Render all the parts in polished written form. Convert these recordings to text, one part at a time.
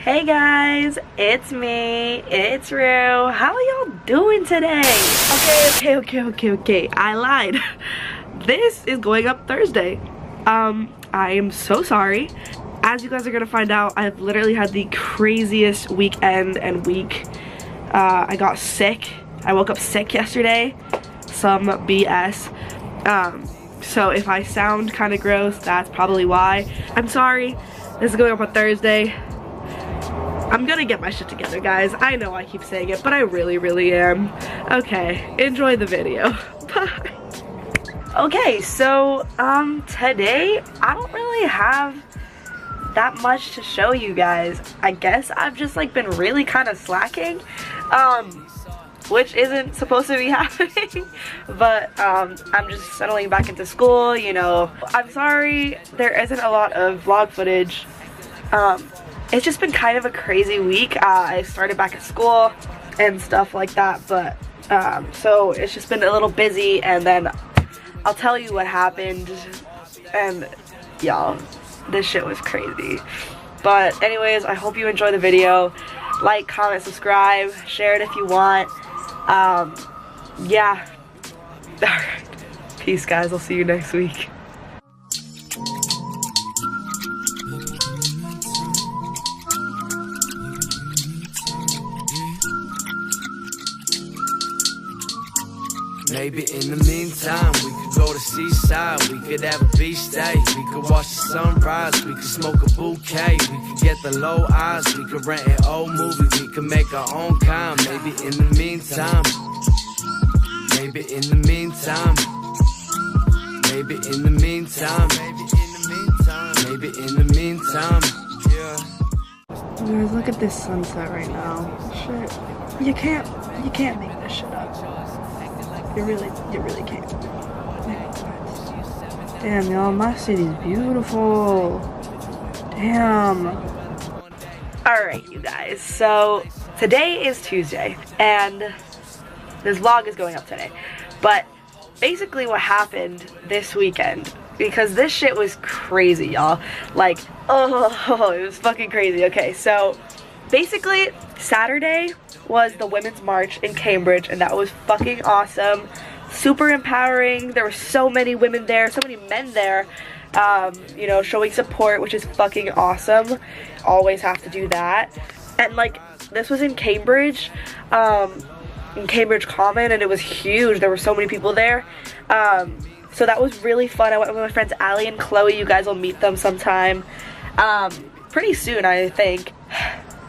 Hey guys, it's me, it's Rue. How are y'all doing today? Okay, I lied. This is going up Thursday. I am so sorry. As you guys are gonna find out, I've literally had the craziest weekend and week. I got sick. I woke up sick yesterday. Some BS. So if I sound kind of gross, that's probably why. I'm sorry. This is going up on Thursday. I'm gonna get my shit together, guys. I know I keep saying it, but I really am. Okay, enjoy the video. Bye. Okay, so today I don't really have that much to show you guys. I guess I've just like been really kind of slacking, which isn't supposed to be happening, but I'm just settling back into school, you know. I'm sorry there isn't a lot of vlog footage. It's just been kind of a crazy week. I started back at school and stuff like that, but so it's just been a little busy, and then I'll tell you what happened, and y'all, this shit was crazy. But anyways, I hope you enjoy the video. Like, comment, subscribe, share it if you want. Yeah. Alright. Peace, guys. I'll see you next week. Maybe in the meantime, we could go to Seaside, we could have a beach day, we could watch the sunrise, we could smoke a bouquet, we could get the low eyes, we could rent an old movie, we could make our own kind. Maybe in the meantime, maybe in the meantime, maybe in the meantime, maybe in the meantime, yeah. Guys, look at this sunset right now. Shit. You can't make this shit up. You really can't. Damn, y'all, my city's beautiful. Damn. Alright, you guys, so today is Tuesday, and this vlog is going up today. But basically what happened this weekend, because this shit was crazy, y'all. Like, oh, it was fucking crazy. Okay, so basically Saturday was the Women's March in Cambridge, and that was fucking awesome. Super empowering. There were so many women there, so many men there, you know, showing support, which is fucking awesome. Always have to do that. And like, this was in Cambridge Common, and it was huge. There were so many people there. So that was really fun. I went with my friends Allie and Chloe. You guys will meet them sometime pretty soon, I think.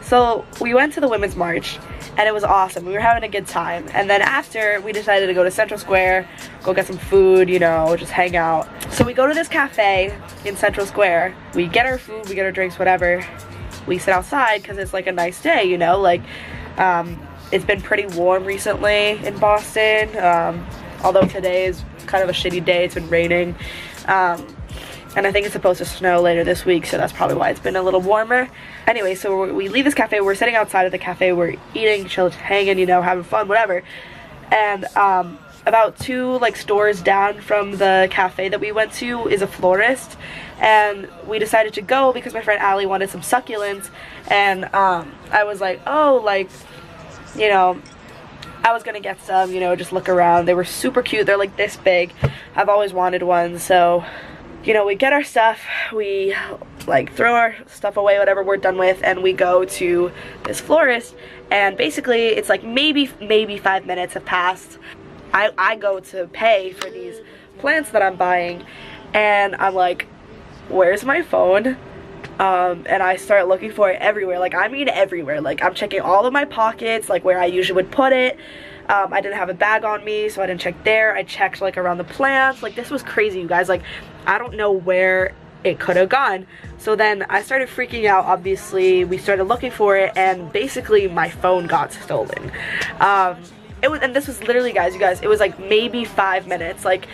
So we went to the Women's March, and it was awesome. We were having a good time. And then after, we decided to go to Central Square, go get some food, you know, just hang out. So we go to this cafe in Central Square. We get our food, we get our drinks, whatever. We sit outside because it's like a nice day, you know, like it's been pretty warm recently in Boston. Although today is kind of a shitty day. It's been raining. And I think it's supposed to snow later this week, so that's probably why it's been a little warmer. Anyway, so we leave this cafe, we're sitting outside of the cafe, we're eating, chilling, hanging, you know, having fun, whatever. And about two like stores down from the cafe that we went to is a florist, and we decided to go because my friend Allie wanted some succulents, and I was like, oh, like, you know, I was gonna get some, you know, just look around. They were super cute. They're like this big. I've always wanted one, so you know, we get our stuff, we like throw our stuff away, whatever we're done with, and we go to this florist, and basically it's like maybe 5 minutes have passed. I go to pay for these plants that I'm buying, and I'm like, where's my phone? And I start looking for it everywhere. Like, I mean everywhere. Like, I'm checking all of my pockets, like where I usually would put it. I didn't have a bag on me, so I didn't check there. I checked like around the plants. Like, this was crazy, you guys. Like, I don't know where it could have gone. So then I started freaking out. Obviously, we started looking for it, and basically my phone got stolen. And this was literally, guys, you guys, it was like maybe 5 minutes. Like,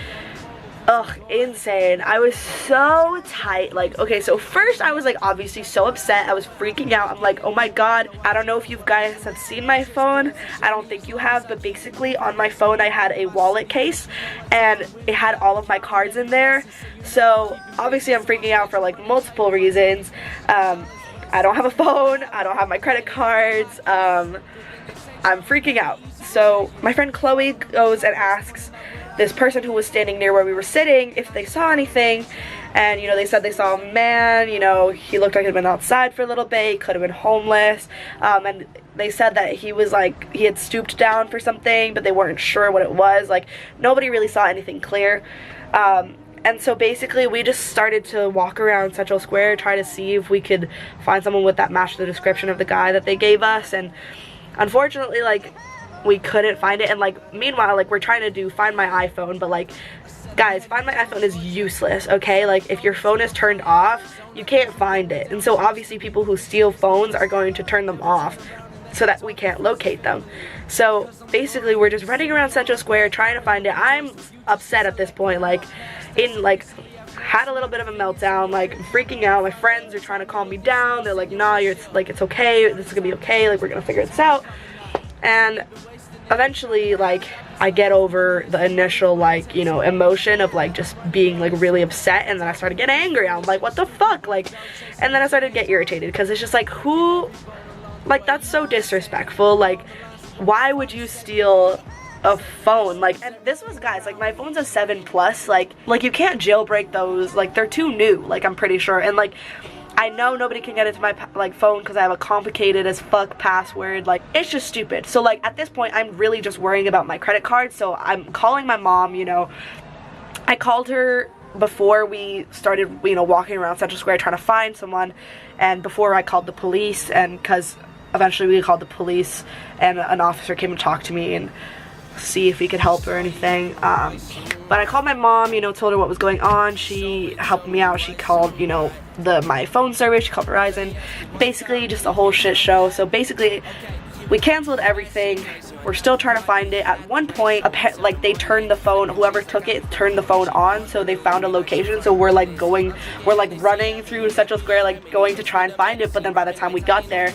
ugh, insane. I was so tight. Like, okay, so first I was like obviously so upset. I was freaking out. I'm like, oh my god, I don't know if you guys have seen my phone. I don't think you have, but basically on my phone I had a wallet case, and it had all of my cards in there. So obviously I'm freaking out for like multiple reasons. I don't have a phone, I don't have my credit cards, I'm freaking out. So my friend Chloe goes and asks this person who was standing near where we were sitting if they saw anything, and you know, they said they saw a man, you know, he looked like he'd been outside for a little bit, he could have been homeless, and they said that he was like, he had stooped down for something, but they weren't sure what it was. Like, nobody really saw anything clear. And so basically we just started to walk around Central Square, try to see if we could find someone with that matched the description of the guy that they gave us, and unfortunately, like, we couldn't find it. And like, meanwhile, like, we're trying to do Find My iPhone, but like, guys, Find My iPhone is useless, okay? Like, if your phone is turned off, you can't find it. And so obviously people who steal phones are going to turn them off so that we can't locate them. So basically we're just running around Central Square trying to find it. I'm upset at this point, like, had a little bit of a meltdown, like, freaking out. My friends are trying to calm me down. They're like, nah, you're, like, it's okay, this is gonna be okay, like, we're gonna figure this out. And eventually, like, I get over the initial, like, you know, emotion of, like, just being, like, really upset, and then I started getting angry. I'm like, what the fuck, like, and then I started to get irritated, because it's just like, who, like, that's so disrespectful. Like, why would you steal a phone? Like, and this was, guys, like, my phone's a 7 plus, like you can't jailbreak those, like, they're too new, like, I'm pretty sure. And like, I know nobody can get into my like phone because I have a complicated as fuck password. Like, it's just stupid. So like, at this point, I'm really just worrying about my credit card. So I'm calling my mom, you know. I called her before we started, you know, walking around Central Square trying to find someone, and before I called the police, and because eventually we called the police and an officer came and talked to me and see if we could help or anything. But I called my mom, you know, told her what was going on. She helped me out. She called, you know, my phone service. She called Verizon. Basically just a whole shit show. So basically we canceled everything. We're still trying to find it. At one point, like, they turned the phone, whoever took it turned the phone on, so they found a location. So we're like running through Central Square, like, going to try and find it. But then by the time we got there,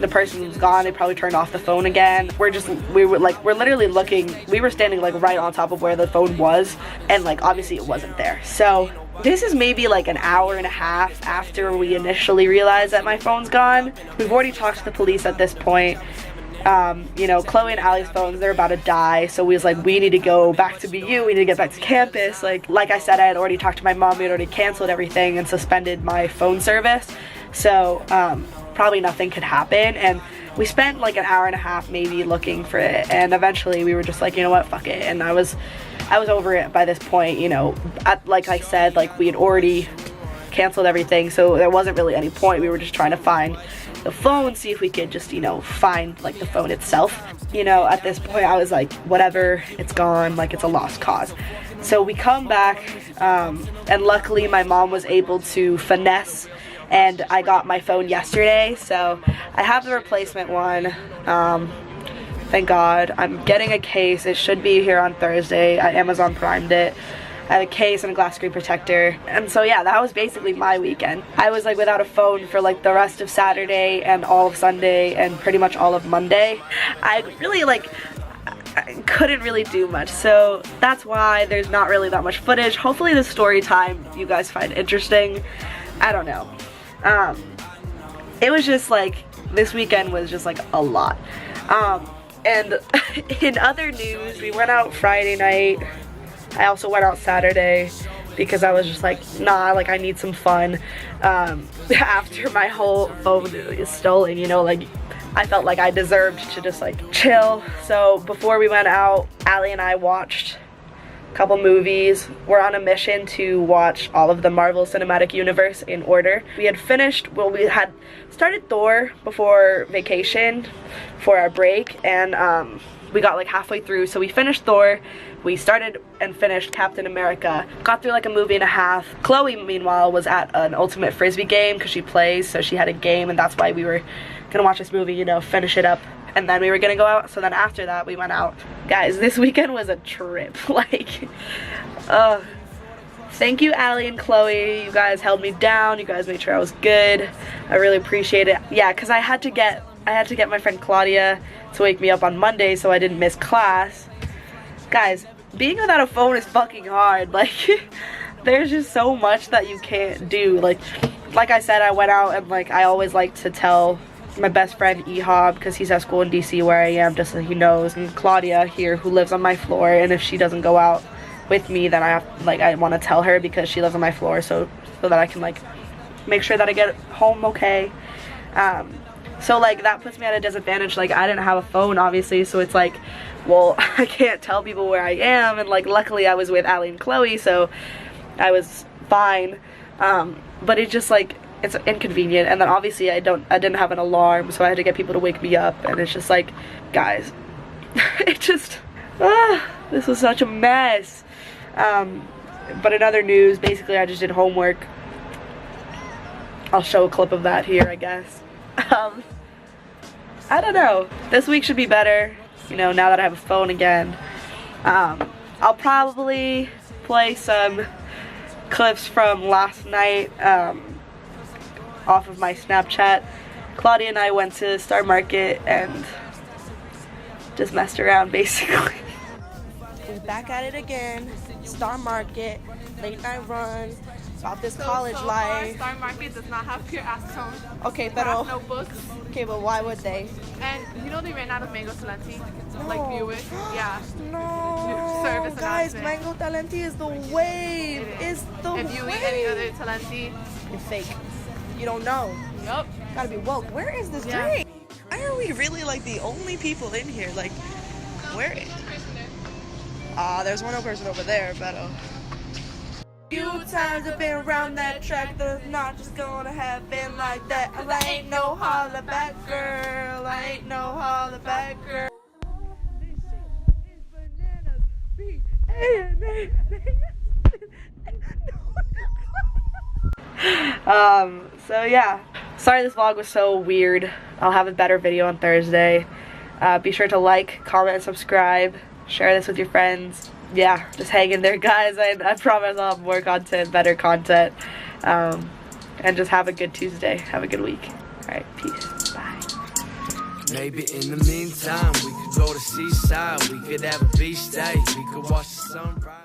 the person was gone. They probably turned off the phone again. We're literally looking. We were standing, like, right on top of where the phone was, and, like, obviously it wasn't there. So this is maybe like an hour and a half after we initially realized that my phone's gone. We've already talked to the police at this point. You know, Chloe and Allie's phones, they're about to die, so we was like, we need to go back to BU, we need to get back to campus. Like I said, I had already talked to my mom. We had already canceled everything and suspended my phone service, so probably nothing could happen. And we spent like an hour and a half maybe looking for it, and eventually we were just like, you know what, fuck it. And I was over it by this point, you know. Like I said, like, we had already canceled everything, so there wasn't really any point. We were just trying to find the phone, see if we could just, you know, find, like, the phone itself. You know, at this point I was like, whatever, it's gone, like, it's a lost cause. So we come back, and luckily my mom was able to finesse, and I got my phone yesterday, so I have the replacement one. Thank God. I'm getting a case. It should be here on Thursday. I Amazon Primed it. I have a case and a glass screen protector. And so yeah, that was basically my weekend. I was like without a phone for like the rest of Saturday and all of Sunday and pretty much all of Monday. I really I couldn't really do much, so that's why there's not really that much footage. Hopefully the story time you guys find interesting. I don't know. It was just like, this weekend was just like a lot. And in other news, we went out Friday night. I also went out Saturday because I was just like, nah, like, I need some fun. After my whole phone is stolen, you know, like, I felt like I deserved to just like chill. So before we went out, Allie and I watched a couple movies. We're on a mission to watch all of the Marvel Cinematic Universe in order. We had finished, well, we had started Thor before vacation for our break, and we got like halfway through, so we finished Thor. We started and finished Captain America. Got through like a movie and a half. Chloe, meanwhile, was at an Ultimate Frisbee game because she plays, so she had a game, and that's why we were gonna watch this movie, you know, finish it up, and then we were gonna go out. So then after that, we went out. Guys, this weekend was a trip. Like, thank you, Allie and Chloe. You guys held me down. You guys made sure I was good. I really appreciate it. Yeah, because I had to get my friend Claudia to wake me up on Monday so I didn't miss class. Guys, being without a phone is fucking hard. Like, there's just so much that you can't do. Like, like I said, I went out and like I always like to tell my best friend Ehab, because he's at school in DC where I am, just so he knows, and Claudia here who lives on my floor, and if she doesn't go out with me, then I want to tell her because she lives on my floor, so that I can like make sure that I get home okay. So like that puts me at a disadvantage. Like I didn't have a phone obviously, so it's like, well, I can't tell people where I am, and like luckily I was with Allie and Chloe, so I was fine. But it's just like, it's inconvenient, and then obviously I didn't have an alarm, so I had to get people to wake me up, and it's just like, guys, it just, this was such a mess. But in other news, basically I just did homework. I'll show a clip of that here, I guess. I don't know, this week should be better, you know, now that I have a phone again. I'll probably play some clips from last night, off of my Snapchat. Claudia and I went to Star Market and just messed around basically. We're back at it again. Star Market, late night run, about this college life. Star Market does not have pure acetone. Okay, pero Notebooks. okay, but why would they? And you know they ran out of mango talenti? No. Like Buick? Yeah. No, Service guys, announcement. mango talenti is the wave. It It's the If you wave. eat any other talenti, It's fake. You don't know. yup. Gotta be woke. Where is this Yeah. drink? Why are we really like the only people in here? Like, where? There's one other person over there, but few times I've been around that track, that's not just gonna happen like that. I ain't no holla back girl. I ain't no holla back girl. So yeah, sorry this vlog was so weird. I'll have a better video on Thursday. Be sure to like, comment, and subscribe. Share this with your friends. Yeah, just hang in there, guys. I promise I'll have more content, better content. And just have a good Tuesday. Have a good week. Alright, peace. Bye. Maybe in the meantime, we could go to seaside. We could have a beach day. We could watch the sunrise.